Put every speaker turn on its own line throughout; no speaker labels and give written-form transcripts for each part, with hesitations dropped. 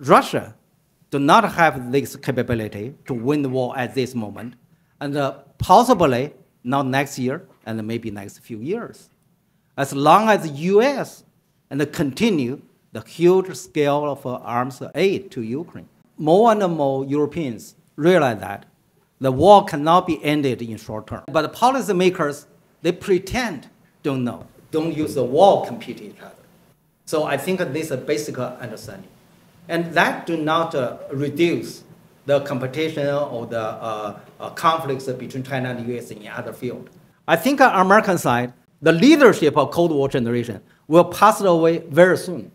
Russia do not have this capability to win the war at this moment, and possibly not next year, and maybe next few years. As long as the US and continue the huge scale of arms aid to Ukraine, more and more Europeans realize that the war cannot be ended in short term. But the policymakers, they pretend don't know, don't use the war compete each other. So I think this is a basic understanding. And that do not reduce the competition or the conflicts between China and the US in other fields. I think on American side, the leadership of Cold War generation will pass away very soon.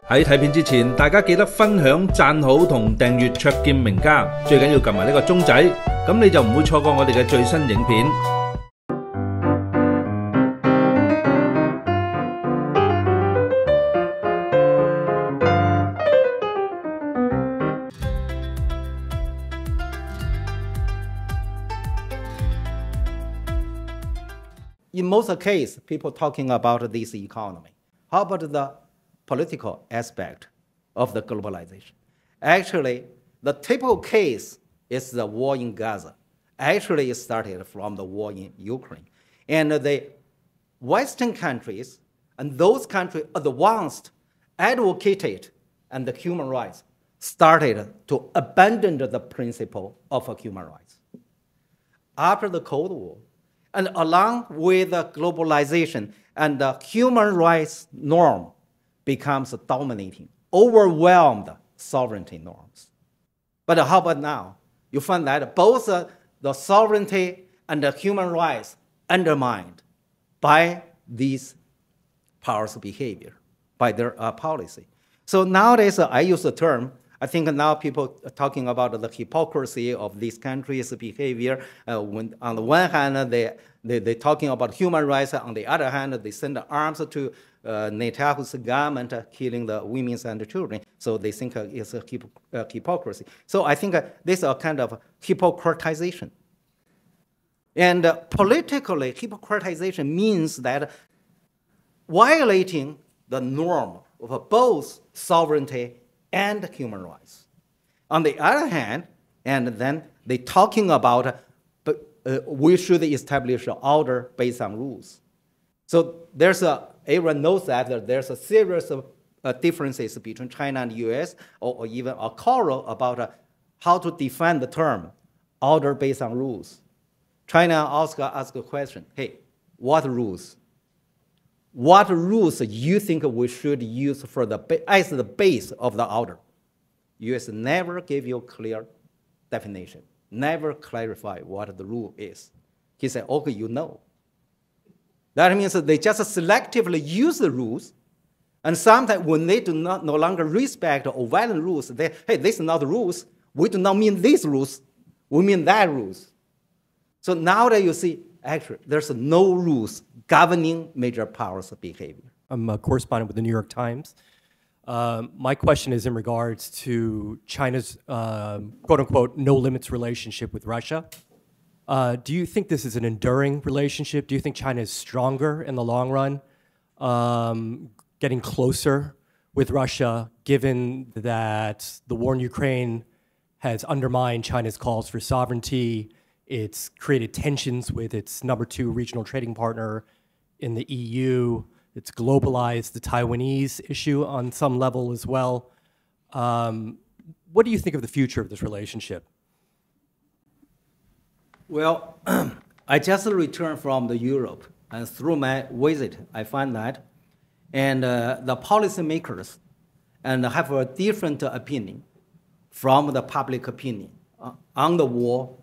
喺睇片之前，大家記得分享、讚好同訂閱灼見名家，最緊要撳埋呢個鐘仔，咁你就唔會錯過我哋嘅最新影片。
In most cases, people talking about this economy. How about the political aspect of the globalization? Actually, the typical case is the war in Gaza. Actually, it started from the war in Ukraine. And the Western countries and those countries advanced, advocated, and the human rights started to abandon the principle of human rights. After the Cold War, and along with the globalization and the human rights norm becomes dominating, overwhelmed sovereignty norms. But how about now? You find that both the sovereignty and the human rights undermined by these powers' behavior, by their policy. So nowadays, I use the term, I think now people are talking about the hypocrisy of these countries' behavior. When on the one hand, they're talking about human rights. On the other hand, they send arms to Netanyahu's government, killing the women and the children. So they think it's a hypocrisy. So I think this is a kind of hypocratization. And politically, hypocratization means that violating the norm of both sovereignty and human rights. On the other hand, and then they're talking about we should establish an order based on rules. So everyone knows that there's a series of differences between China and the US, or even a quarrel about how to define the term order based on rules. China also asked a question, hey, what rules? What rules you think we should use for as the base of the order? US never gave you a clear definition, never clarify what the rule is. He said, okay, you know. That means that they just selectively use the rules, and sometimes when they do not no longer respect or violate rules, they, hey, this is not the rules. We do not mean these rules. We mean that rules. So now that you see, actually, there's no rules governing major powers' behavior.
I'm a correspondent with the New York Times. My question is in regards to China's quote-unquote no-limits relationship with Russia. Do you think this is an enduring relationship? Do you think China is stronger in the long run, getting closer with Russia, given that the war in Ukraine has undermined China's calls for sovereignty? It's created tensions with its #2 regional trading partner in the EU. It's globalized the Taiwanese issue on some level as well. What do you think of the future of this relationship?
Well, I just returned from Europe, and through my visit, I find that, and the policymakers and have a different opinion from the public opinion on the war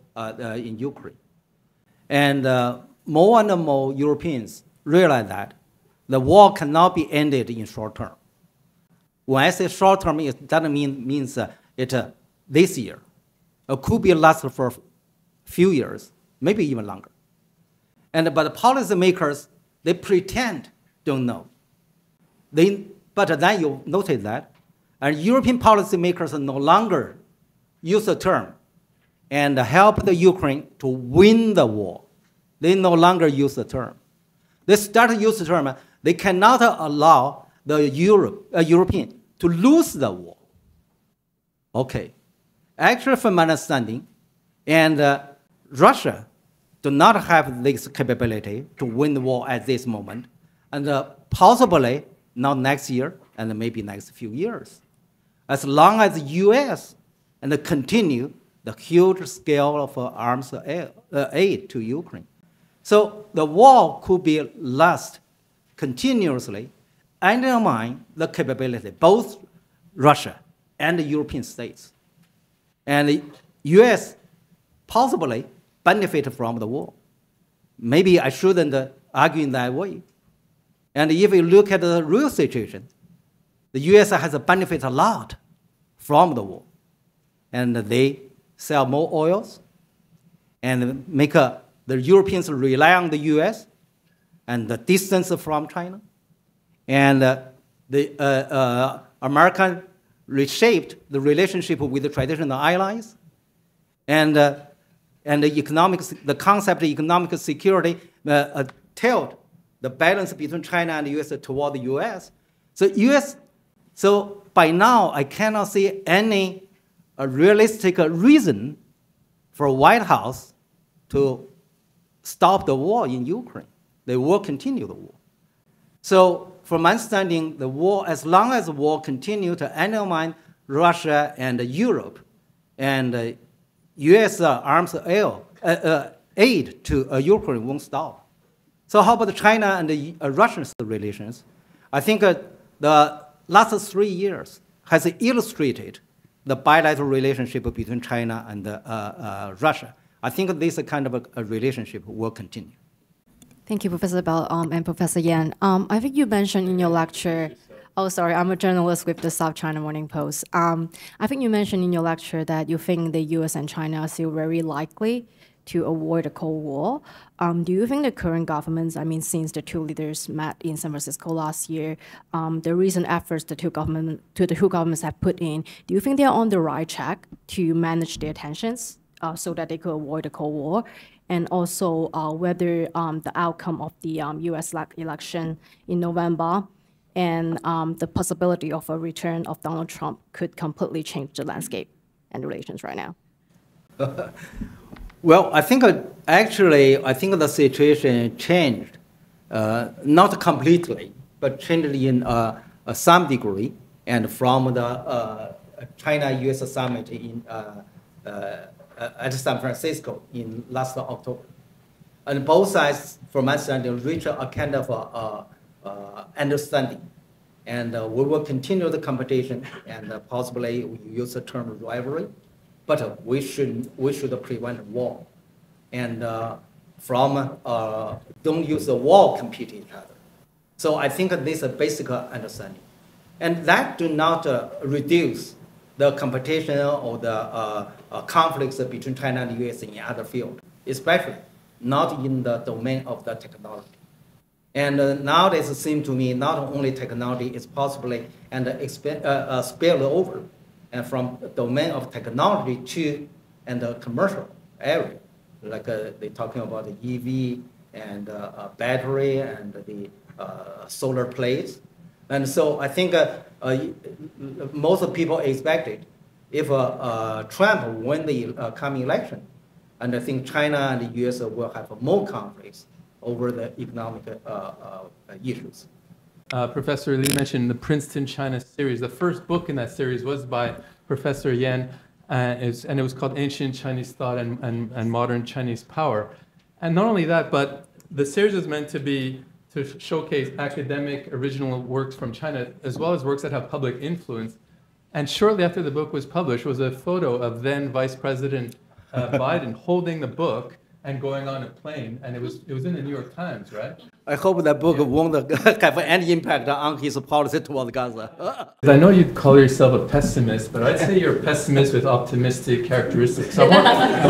in Ukraine. And more and more Europeans realize that the war cannot be ended in short term. When I say short term, it doesn't mean this year. It could be last for a few years, maybe even longer. But the policymakers, they pretend don't know. But then you notice that, and European policymakers no longer use the term and help the Ukraine to win the war. They no longer use the term. They start to use the term, they cannot allow the European to lose the war. Okay. Actually, from my understanding, and Russia do not have this capability to win the war at this moment, and possibly not next year, and maybe next few years. As long as the U.S. and continue the huge scale of arms aid to Ukraine. So the war could be last continuously, undermine the capability, both Russia and the European states. And the U.S. possibly benefit from the war. Maybe I shouldn't argue in that way. And if you look at the real situation, the U.S. has benefited a lot from the war. And they sell more oils and make the Europeans rely on the U.S. and the distance from China. And the American reshaped the relationship with the traditional allies. And the concept of economic security tilt the balance between China and the U.S. toward the U.S. So by now, I cannot see any realistic reason for White House to stop the war in Ukraine. They will continue the war. So from my understanding, the war, as long as the war continues to undermine Russia and Europe, and U.S. arms aid to Ukraine won't stop. So how about China and the Russian relations? I think the last 3 years has illustrated the bilateral relationship between China and Russia. I think this kind of a relationship will continue.
Thank you, Professor Bell and Professor Yan. I think you mentioned in your lecture, oh, sorry, I'm a journalist with the South China Morning Post. I think you mentioned in your lecture that you think the US and China are still very likely to avoid a Cold War. Do you think the current governments, I mean, since the two leaders met in San Francisco last year, the recent efforts the two governments have put in, do you think they are on the right track to manage their tensions so that they could avoid a Cold War? And also whether the outcome of the US election in November and the possibility of a return of Donald Trump could completely change the landscape and relations right now?
Well, I think the situation changed, not completely, but changed in some degree, and from the China-US summit in at San Francisco in last October. And both sides, from my understanding, reached a kind of understanding. And we will continue the competition, and possibly we use the term rivalry, but we should prevent war. And don't use the war to compete each other. So I think this is a basic understanding. And that do not reduce the competition or the conflicts between China and the US in other fields, especially not in the domain of the technology. And nowadays it seems to me not only technology is possibly spill over and from the domain of technology to and the commercial area, like they're talking about the EV and battery and the solar plates. And so I think most people expected if Trump win the coming election, and I think China and the US will have more conflicts over the economic issues.
Professor Li mentioned the Princeton China series. The first book in that series was by Professor Yan, and it was called Ancient Chinese Thought and Modern Chinese Power. And not only that, but the series was meant to showcase academic original works from China, as well as works that have public influence. And shortly after the book was published was a photo of then Vice President Biden holding the book and going on a plane, and it was in the New York Times, right?
I hope that book won't have any impact on his policy toward Gaza.
I know you'd call yourself a pessimist, but I'd say you're a pessimist with optimistic characteristics. So I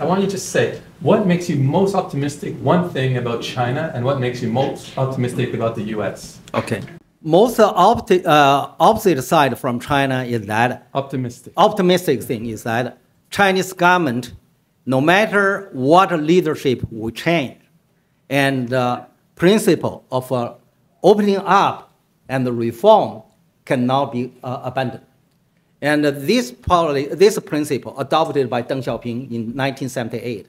want you to say, what makes you most optimistic, one thing about China, and what makes you most optimistic about the US?
Okay. Most opposite side from China is that optimistic thing is that Chinese government, no matter what leadership will change, and the principle of opening up and the reform cannot be abandoned. And this principle, adopted by Deng Xiaoping in 1978,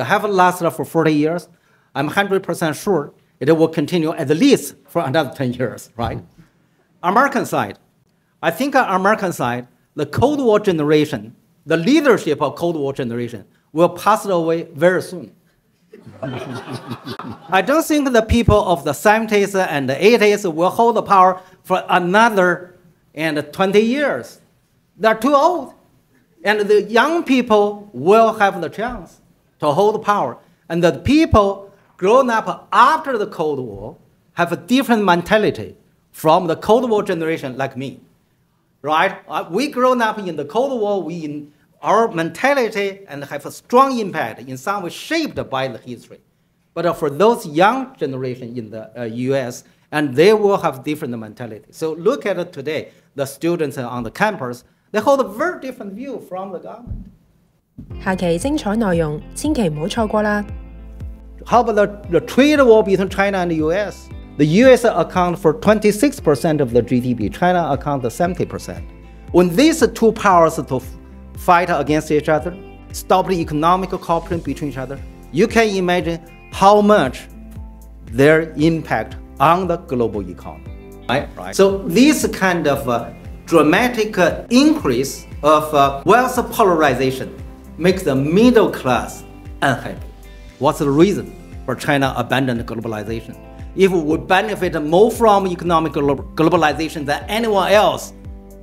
have lasted for 40 years. I'm 100% sure it will continue at least for another 10 years, right? American side, I think on American side, the Cold War generation, the leadership of Cold War generation will pass away very soon. I don't think the people of the 70s and the 80s will hold the power for another 20 years. They're too old. And the young people will have the chance to hold power. And the people grown up after the Cold War have a different mentality from the Cold War generation like me. Right? We grown up in the Cold War, our mentality and have a strong impact in some way shaped by the history. But for those young generation in the US, and they will have different mentality. So look at it today, the students on the campus, they hold a very different view from the government.
下期精彩內容，千祈唔好錯過啦！
How about the trade war between China and the US? The US account for 26% of the GDP, China account for 70%. When these two powers to fight against each other, stop the economic cooperation between each other, you can imagine how much their impact on the global economy. Right? So this kind of dramatic increase of wealth polarization makes the middle class unhappy. What's the reason for China abandoning globalization? If we benefit more from economic globalization than anyone else,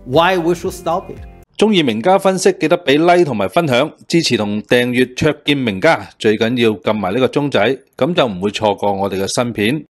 why we should stop it?
中意名家分析，記得俾 like 同埋分享，支持同訂閱卓見名家，最緊要撳埋呢個鐘仔，咁就唔會錯過我哋嘅新片。